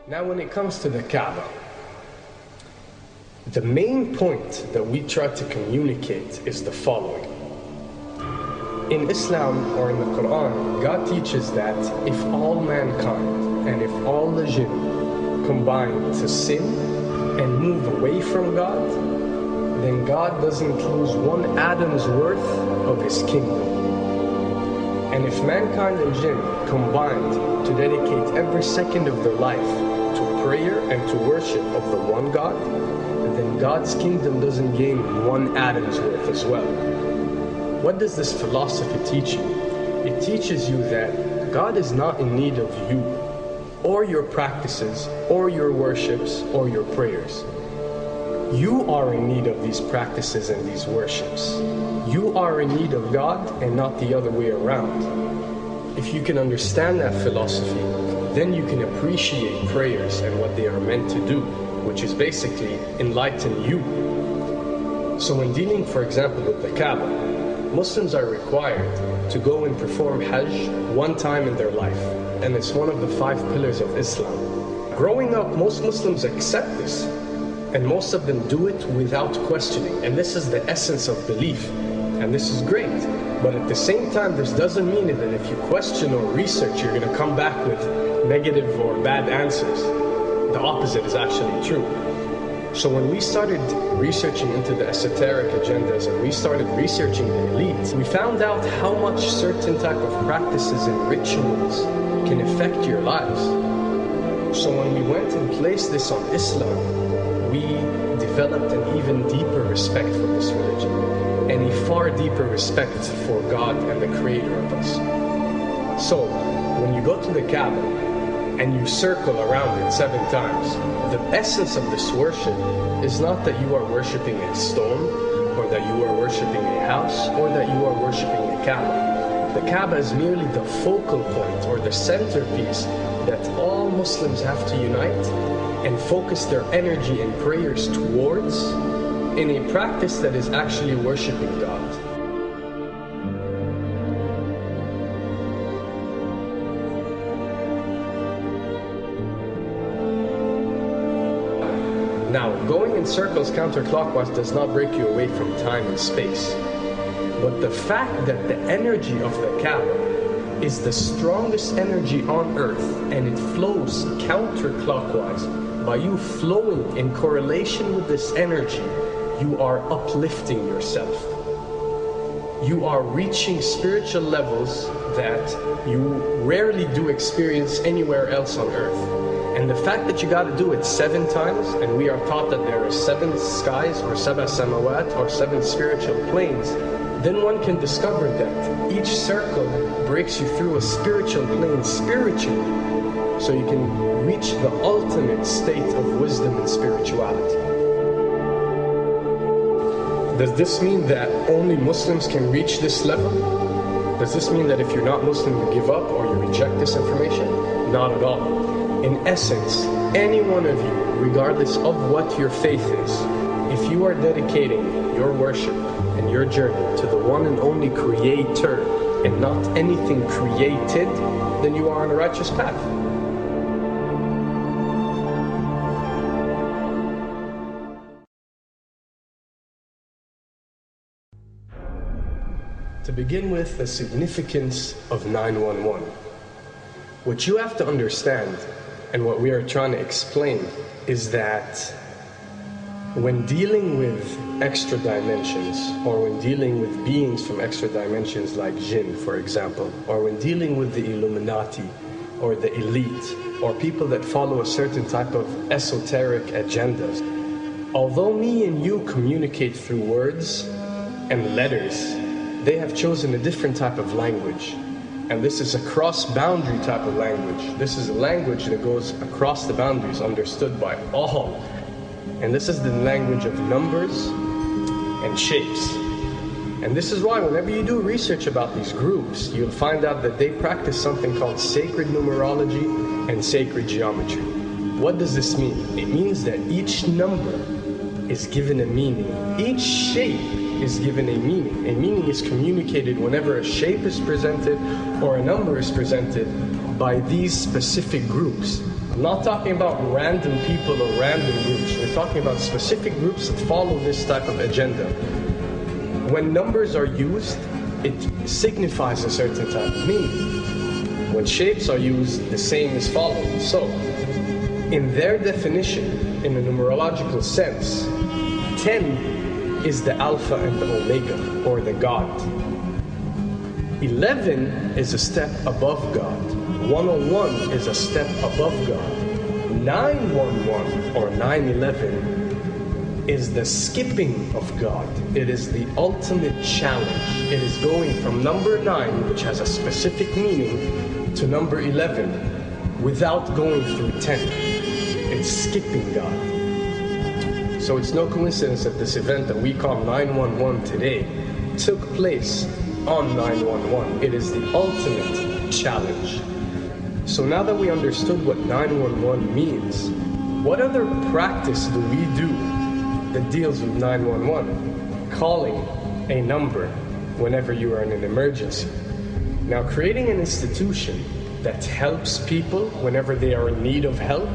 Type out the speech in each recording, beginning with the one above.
Now when it comes to the Kaaba, the main point that we try to communicate is the following. In Islam or in the Quran, God teaches that if all mankind and if all the jinn combine to sin and move away from God, then God doesn't lose one atom's worth of his kingdom. And if mankind and jinn combined to dedicate every second of their life to prayer and to worship of the one God, then God's kingdom doesn't gain one atom's worth as well. What does this philosophy teach you? It teaches you that God is not in need of you, or your practices, or your worships, or your prayers. You are in need of these practices and these worships. You are in need of God and not the other way around. If you can understand that philosophy, then you can appreciate prayers and what they are meant to do, which is basically enlighten you. So when dealing, for example, with the Kaaba, Muslims are required to go and perform Hajj one time in their life, and it's one of the 5 pillars of Islam. Growing up, most Muslims accept this, and most of them do it without questioning, and this is the essence of belief, and this is great. But at the same time, this doesn't mean that if you question or research, you're going to come back with negative or bad answers. The opposite is actually true. So when we started researching into the esoteric agendas and we started researching the elite, we found out how much certain type of practices and rituals can affect your lives. So when we went and placed this on Islam, we developed an even deeper respect for this religion and a far deeper respect for God and the creator of us. So when you go to the Kaaba and you circle around it 7 times, the essence of this worship is not that you are worshiping a stone, or that you are worshiping a house, or that you are worshiping a Kaaba. The Kaaba is merely the focal point or the centerpiece that all Muslims have to unite and focus their energy and prayers towards in a practice that is actually worshiping God. Now, going in circles counterclockwise does not break you away from time and space. But the fact that the energy of the Kaaba is the strongest energy on earth and it flows counterclockwise, by you flowing in correlation with this energy, you are uplifting yourself. You are reaching spiritual levels that you rarely do experience anywhere else on earth. And the fact that you got to do it 7 times, and we are taught that there are 7 skies or 7 samawat or 7 spiritual planes, then one can discover that each circle breaks you through a spiritual plane spiritually, so you can reach the ultimate state of wisdom and spirituality. Does this mean that only Muslims can reach this level? Does this mean that if you're not Muslim you give up or you reject this information? Not at all. In essence, any one of you, regardless of what your faith is, if you are dedicating your worship and your journey to the one and only Creator and not anything created, then you are on a righteous path. To begin with, the significance of 911. What you have to understand, and what we are trying to explain, is that when dealing with extra dimensions, or when dealing with beings from extra dimensions like jinn, for example, or when dealing with the Illuminati, or the elite, or people that follow a certain type of esoteric agendas, although me and you communicate through words and letters, they have chosen a different type of language. And this is a cross-boundary type of language. This is a language that goes across the boundaries, understood by all. And this is the language of numbers and shapes. And this is why whenever you do research about these groups, you'll find out that they practice something called sacred numerology and sacred geometry. What does this mean? It means that each number is given a meaning. Each shape is given a meaning. A meaning is communicated whenever a shape is presented or a number is presented by these specific groups. I'm not talking about random people or random groups. We're talking about specific groups that follow this type of agenda. When numbers are used, it signifies a certain type of meaning. When shapes are used, the same is followed. So, in their definition, in a numerological sense, 10 is the Alpha and the Omega, or the God. 11 is a step above God. 101 is a step above God. 911 or 911 is the skipping of God. It is the ultimate challenge. It is going from number 9, which has a specific meaning, to number 11 without going through 10. It's skipping God. So it's no coincidence that this event that we call 911 today took place on 911. It is the ultimate challenge. So now that we understood what 911 means, what other practice do we do that deals with 911? Calling a number whenever you are in an emergency. Now, creating an institution that helps people whenever they are in need of help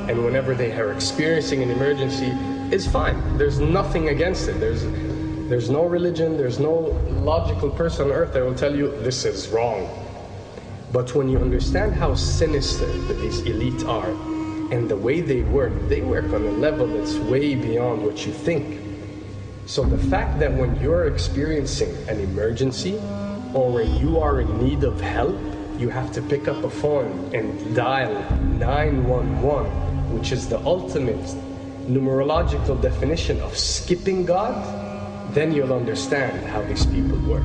and whenever they are experiencing an emergency is fine. There's nothing against it. There's no religion, there's no logical person on earth that will tell you this is wrong. But when you understand how sinister these elite are and the way they work on a level that's way beyond what you think. So the fact that when you're experiencing an emergency or when you are in need of help, you have to pick up a phone and dial 911, which is the ultimate numerological definition of skipping God, then you'll understand how these people work.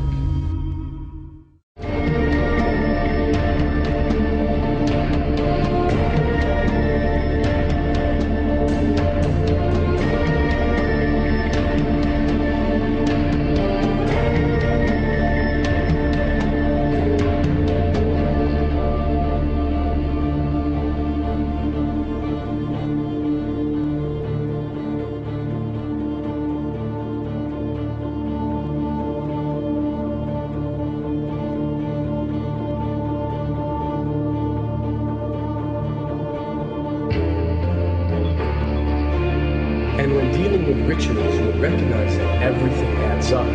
And when dealing with rituals, you recognize that everything adds up.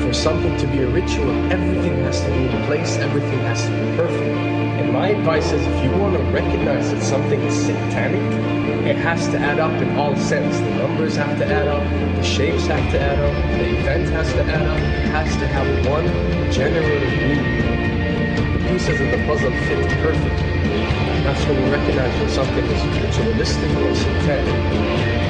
For something to be a ritual, everything has to be in place, everything has to be perfect. And my advice is, if you want to recognize that something is satanic, it has to add up in all sense. The numbers have to add up, the shapes have to add up, the event has to add up, it has to have one general meaning. The pieces of the puzzle fit perfectly. That's when you recognize when something is ritualistic or satanic.